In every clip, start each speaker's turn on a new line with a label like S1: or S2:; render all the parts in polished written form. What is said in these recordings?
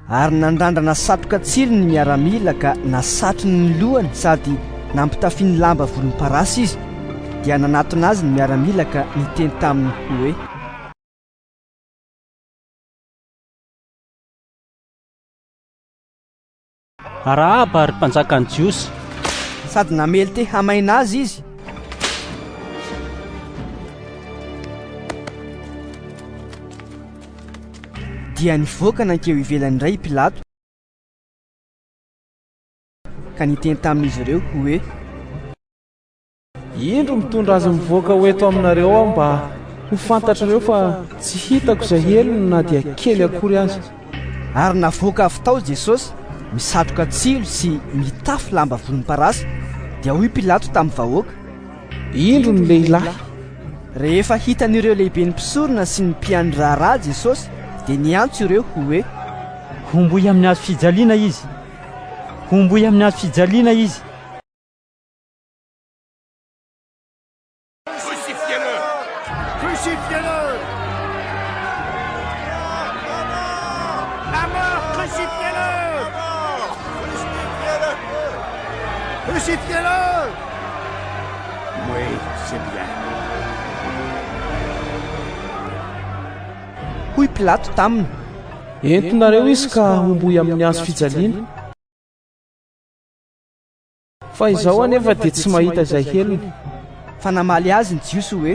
S1: ary nandrandrana satroka tsilo ny miaramila ka nasatro ny lohany sady nampitafiany lamba volomparasy izy dia nanatona azy ny miaramila ka niteny taminy hoe
S2: arahaba ary mpanjakany jiosy,
S1: sady namely te hamaina azy izy. Dia nivoaka nankeo ivelany indray Pilato ka niteny tamin'izy ireo hoe
S3: indro mitondra azy mivoaka ho eto aminareo aho mba ho fantatrareo fa tsy hitako izay helony na dia kely akory azy.
S1: Ary navoaka avy tao Jesosy misatroka tsilo sy mitafy lamba volomparasy dia hoy Pilato tamin'ny vahoaka,
S3: indro ny lehilahy.
S1: Rehefa hitan'ireo lehibe ny mpisorona sy ny mpiandry raharaha Jesosy dia niantso ireo hoe
S2: homboy amin'ny hazo fijaliana izy, homboy amin'ny hazo fijaliana izy.
S4: Crucifiez-le! Crucifiez-le! La mort! Crucifiez-le! Crucifiez-le! Crucifiez-le! Oui, c'est bien.
S1: hoy Pilato taminy,
S3: entinareo izy ka homboy amin'ny hazo fijaliana. Fa izaho anefa dia tsy mahita izay helony.
S1: fa namaly azy ny jiosy hoe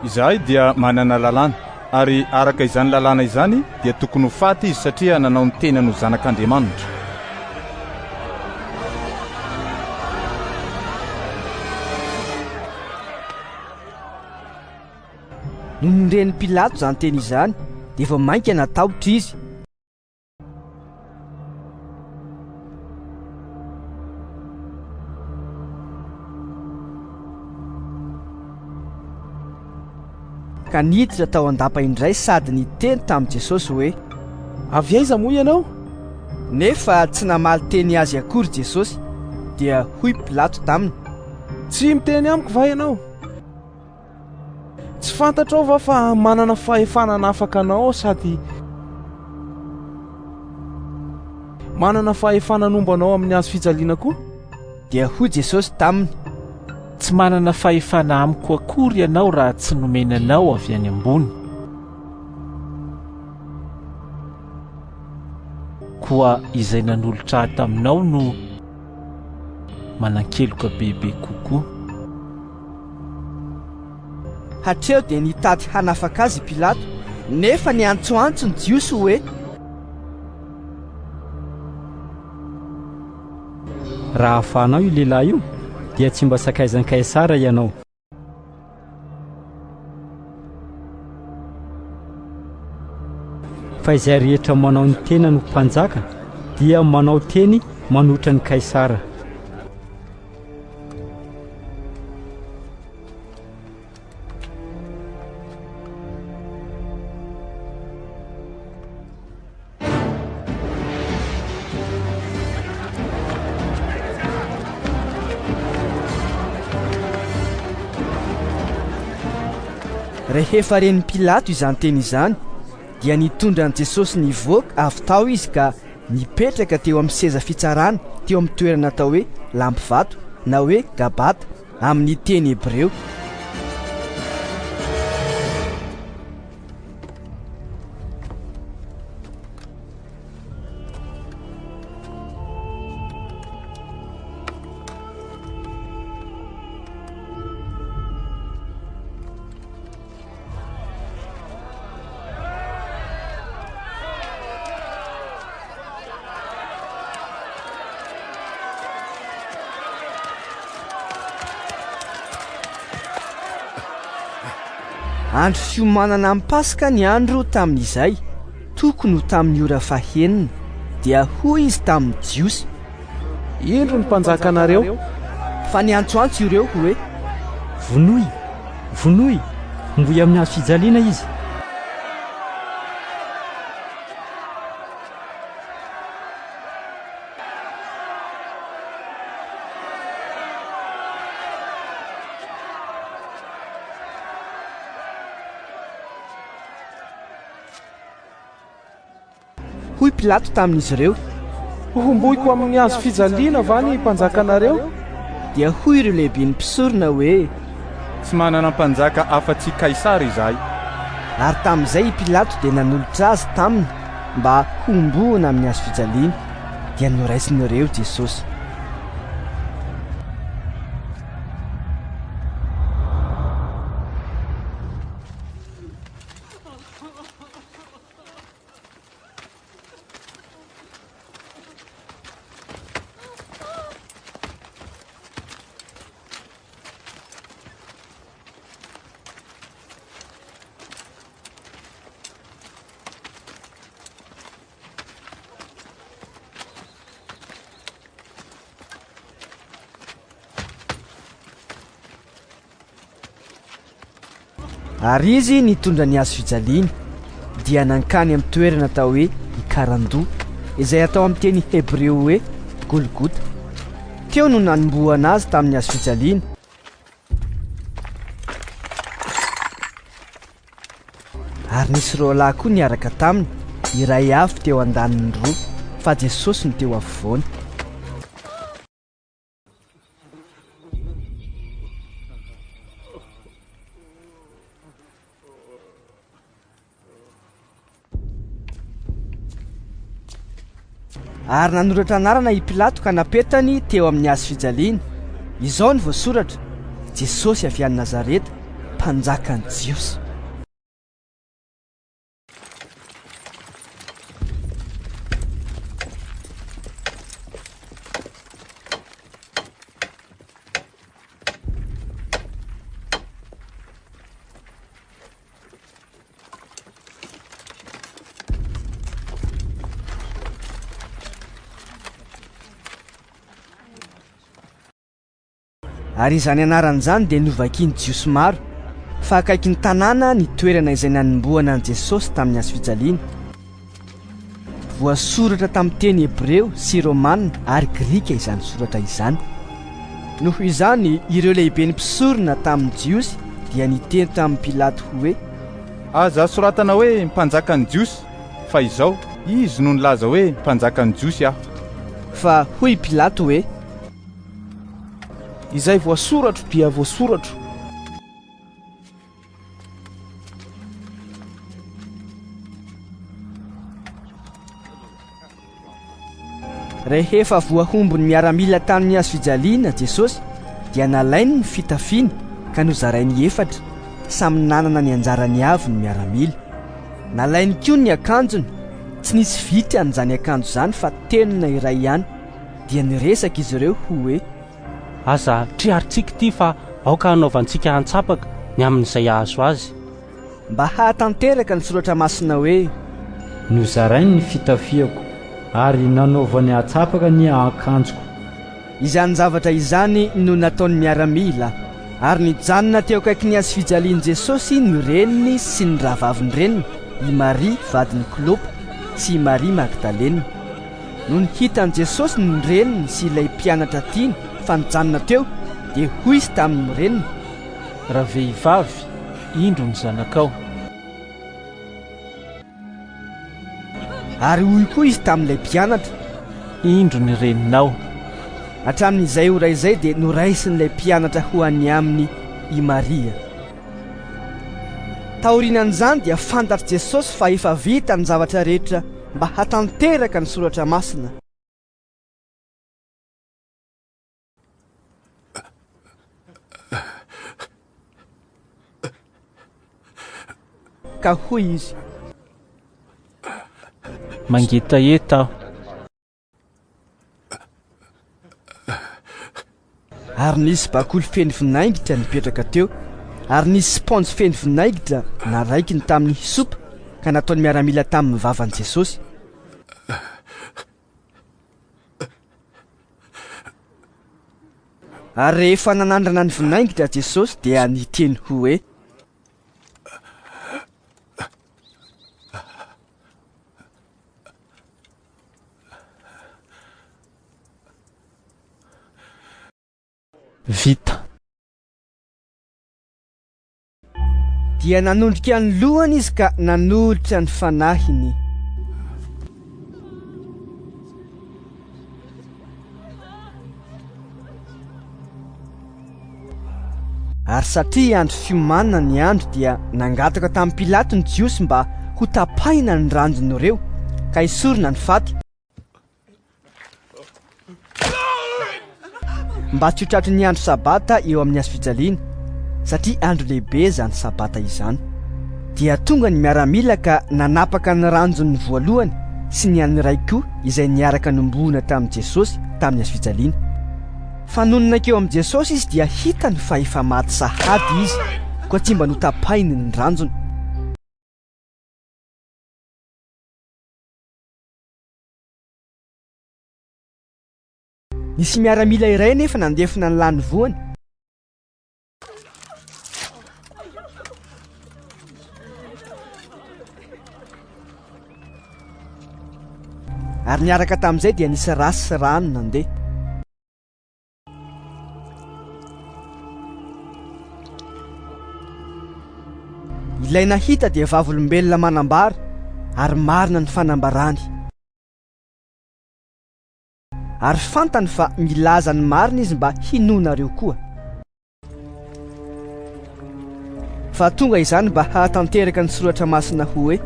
S5: izahay dia manana lalàna ary araka izany lalàna izany dia tokony ho faty izy satria nanao ny tenany ho zanak'Andriamanitra.
S1: no nireny Pilato izany teny izany dia vao mainka natahotra izy. Ka niditra tao an-dapa indray sady niteny tamin'i Jesosy hoe
S3: Avy aiza moa ianao?
S1: nefa tsy namaly teny azy akory Jesosy dia hoy Pilato taminy,
S3: Tsy miteny amiko va ianao? Tsy fantatrao va fa manana fahefanana afaka anao sady manana fahefanan'ombanao amin'ny hazo fijaliana koa?
S1: dia hoy Jesosy taminy,
S2: Tsy manana fahefana amiko akory ianao raha tsy nomenanao avy any ambony. Koa izay nanolotra ahy taminao no manan-keloka bebe kokoa.
S1: hatreo dia nitady hanafaka azy Pilato nefa niantsoantso ny jiosy hoe
S6: raha ahafahanao io lehilahy io dia tsy mba sakaizan'i Kaisara ianao. Fa izay rehetra manao ny tena no mpanjaka dia manao teny manotra ny Kaisara.
S1: rehefa reny Pilato izany teny izany dia nitondra ny Jesosy nivoaka avy tao izy ka nipetraka teo amin'ny seza fitsarana teo amin'ny toerana atao hoe lampy vato na hoe Gabata amin'ny teny Hebreo. Andro fiomanana amin'ny Pasika ny andro tamin'izay, tokony ho tamin'ny ora fahaenina, dia hoy izy tamin'ny jiosy,
S3: Indro ny mpanjakanareo?
S1: fa niantsoantso ireo hoe
S6: Vonoy, vonoy, homboy amin'ny hazo fijaliana izy.
S1: hoy Pilato tamin'izy ireo:
S3: homboiko amin'ny azo fijaliana va ny mpanjakanareo?
S1: dia hoy ireo lehibe ny mpisorona hoe:
S5: tsy manana mpanjaka afa-tsy Kaisara izahay.
S1: ary tamin'izay Pilato dia nanolotra azy taminy mba homboana amin'ny azo fijaliana, dia noraisin'ireo Jesosy. Ary izy nitondra ny azo fijaliana dia nankany amin'ny toerana atao hoe Ikarandoa, izay atao amin'ny teny Hebreo hoe Golgota. Teo no nanomboana azy tamin'ny azo fijaliana. Ary nisy roa lahy koa niaraka taminy, iray avy teo andaniny roa, fa Jesosy no teo afovoany. Ary nanoratra anarana i Pilato ka napetany teo amin'ny azo fijaliana. Izao ny voasoratra: Jesosy avy any Nazareta, mpanjakan'ny Jiosy. Ary izany anaran'izany dia novakiany Jiosy maro, fa akaiky ny tanàna ny toerana izay nanomboana an' Jesosy tamin'ny azo fijaliana. Voasoratra tamin'ny teny Hebreo sy Romanina ary Grika izany soratra izany. Noho izany ireo lehibe ny mpisorona tamin'ny Jiosy dia niteny tamin'ny Pilato hoe:
S5: aza soratana hoe mpanjakan'ny Jiosy, fa izao izy no nilaza hoe mpanjakan'ny Jiosy aho.
S1: Fa hoy Pilato hoe:
S3: izay voasoratro dia voasoratro.
S1: Rehefa voahombony miaramila tamin'ny azo fijaliana Jesosy, dia nalainy ny fitafiany ka nozarainy efatra, samy nanana ny anjarany avy ny miaramila. Nalainy koa ny akanjony, tsy nisy vity an'izany akanjo izany fa tenona iray ihany. Dia niresaka izy ireo hoe:
S7: aza triaritsika ity fa aoka hanaovantsika antsapaka ny amin'izay ahazo azy,
S1: mba hahatanteraka ny soratra masina hoe:
S6: nozarainy ny fitafiako ary nanaovany atsapaka ny akanjoko.
S1: Izany zavatra izany no nataony miaramila, ary nijanona teo akaiky ny azo fijalian' Jesosy ny reniny sy ny rahavaviny reniny, i Maria vadiny Klopa sy i Maria Magdalena. No nihitan' Jesosy ny reniny sy ilay mpianatra tiany fa nijanona teo, dia hoy izy tamin'ny reniny:
S2: raha vehivavy, indro ny zanakao.
S1: Ary hoy koa izy tamin'ilay mpianatra:
S2: indro ny reninao.
S1: Hatramin'izay ora izay dia noraisin'ilay mpianatra ho any aminy i Maria. Taorianan'izany dia fantatr' Jesosy fa efa vita ny zavatra rehetra mba hatanteraka ny soratra masina. Ka hoy izy:
S2: mangetaheta aho.
S1: Ary nisy bakoly feno vinaingitra nipetraka teo, ary nisy sponjy feno vinaingitra naraikiny tamin'ny hisopa ka nataony miaramila tamin'ny vavan'i Jesosy. Ary rehefa nanandrana ny vinaingitra Jesosy dia niteny hoe:
S2: vita.
S1: Dia nanondrika ny lohany izy ka nanolotra ny fanahiny. ary satria andro fiomanana ny andro dia nangataka tamin'ny Pilato ny Jiosy mba ho tapahina ny ranjon'ireo ka isorina ny faty mba tsy ho tratry ny andro sabata eo amin'ny hazofijaliana satria andro lehibe izany sabata izany. Dia tonga ny miaramila ka nanapaka ny ranjon'ny voalohany sy ny an'ny ray koa izay niaraka nomboana tamin'i Jesosy tamin'ny hazofijaliana. Fanonona keo amin'i Jesosy izy dia hitany fa efa maty sahady izy koa tsy mba notapahiny ny ranjony. Nisy miaramila iray nefa nandefina ny lany voany ary niaraka tamin'izay dia nisy rasy sy rano nandeha. Ilay nahita dia vavolombelona manambara ary marina ny fanambarany ary fantany fa milaza ny marina izy mba hinonareo koa. Fa tonga izany mba hahatanteraka ny soratra masina ho hoe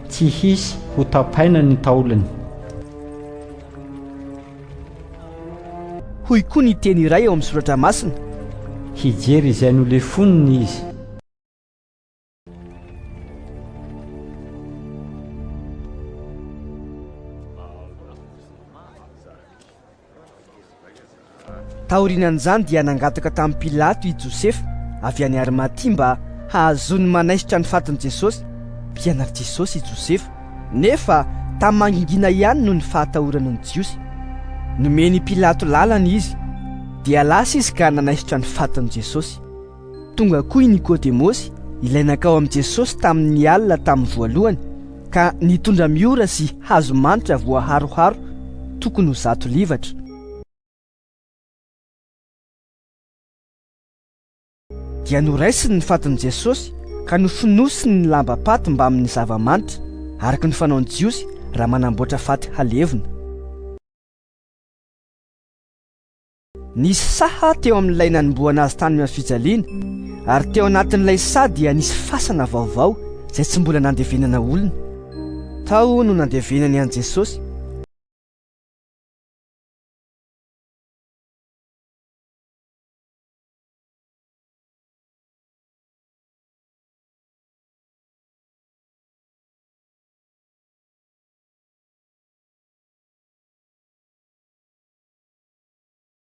S6: tsy hisy ho tapaina ny taolany.
S1: Hoy koa ny teny iray eo amin'ny soratra masina,
S6: hijery izay nolefoniny izy.
S1: Taorinan'izany dia nangataka tamin'ny Pilato i Josefa avy any Arimatia mba hahazony manaisitra ny fatin'i Jesosy. Mpianary Jesosy i Josefa nefa tamin'ny mangingina ihany no ny fahatahorana ny Jiosy. Nomeny Pilato lalana izy dia lasa izy ka nanaisitra ny fatin'i Jesosy. Tonga koa i Nikodemosy ilay nakao amin'i Jesosy tamin'ny alina tamin'ny voalohany ka nitondra miora sy hazo manitra voaharoharo tokony ho 100 livatra. Dia noraisiny ny fatin'i Jesosy ka nofonosiny ny lamba-paty mba amin'ny zava-manitra araka ny fanaon'ny Jiosy raha manamboatra faty halevina. Nisy saha teo amin'ilay nanomboana azy tany amin'ny hazofijaliana ary teo anatin'ilay saha dia nisy fasana vaovao izay tsy mbola nandevenana olona. Tao no nandevenany an'i Jesosy